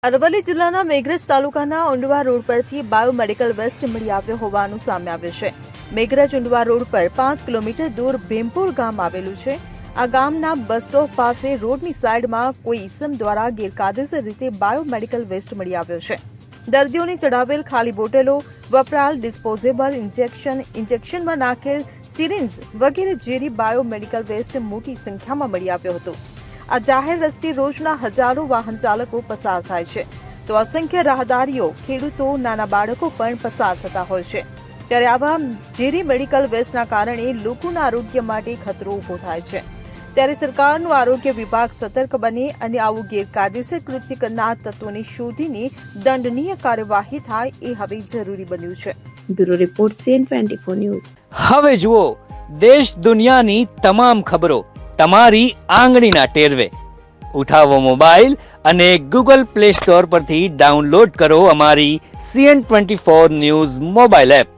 અરવલ્લી જિલ્લાના મેઘરજ તાલુકાના ઉંડવા રોડ પરથી બાયોમેડિકલ વેસ્ટ મળી આવ્યો હોવાનું સામે આવ્યું છે। મેઘરજ ઉંડવા રોડ પર 5 કિલોમીટર દૂર ભીમપુર ગામ આવેલું છે। આ ગામના બસ સ્ટોપ પાસે રોડની સાઈડમાં કોઈ ઈસમ દ્વારા ગેરકાયદેસર રીતે બાયોમેડિકલ વેસ્ટ મળી આવ્યો છે। દર્દીઓને ચડાવેલ ખાલી બોટલો, વપરાયેલ ડિસ્પોઝેબલ ઇન્જેક્શનમાં નાખેલ સિરિન્જ વગેરે ઝેરી બાયોમેડિકલ વેસ્ટ મોટી સંખ્યામાં મળી આવ્યો હતો। આ જાહેર રસ્તે રોજના હજારો વાહન ચાલકો પસાર થાય છે, તો અસંખ્ય રાહદારીઓ, ખેડૂતો, નાના બાળકો પણ પસાર થતા હોય છે। ત્યારે આવા ઝેરી મેડિકલ વેસ્ટના કારણે લોકોના આરોગ્ય માટે ખતરો ઉભો થાય છે। ત્યારે સરકારનું આરોગ્ય વિભાગ સતર્ક બને અને આવું ગેરકાયદેસર કૃત્ય કરનાર તત્વોને શોધીને દંડનીય કાર્યવાહી થાય એ હવે જરૂરી બન્યું છે। Bureau report CN24 news. હવે જુઓ દેશ દુનિયાની તમામ ખબરો તમારી આંગળીના ટેરવે। ઉઠાવો મોબાઈલ અને ગૂગલ પ્લે સ્ટોર પરથી ડાઉનલોડ કરો અમારી CN24 ન્યૂઝ મોબાઈલ એપ।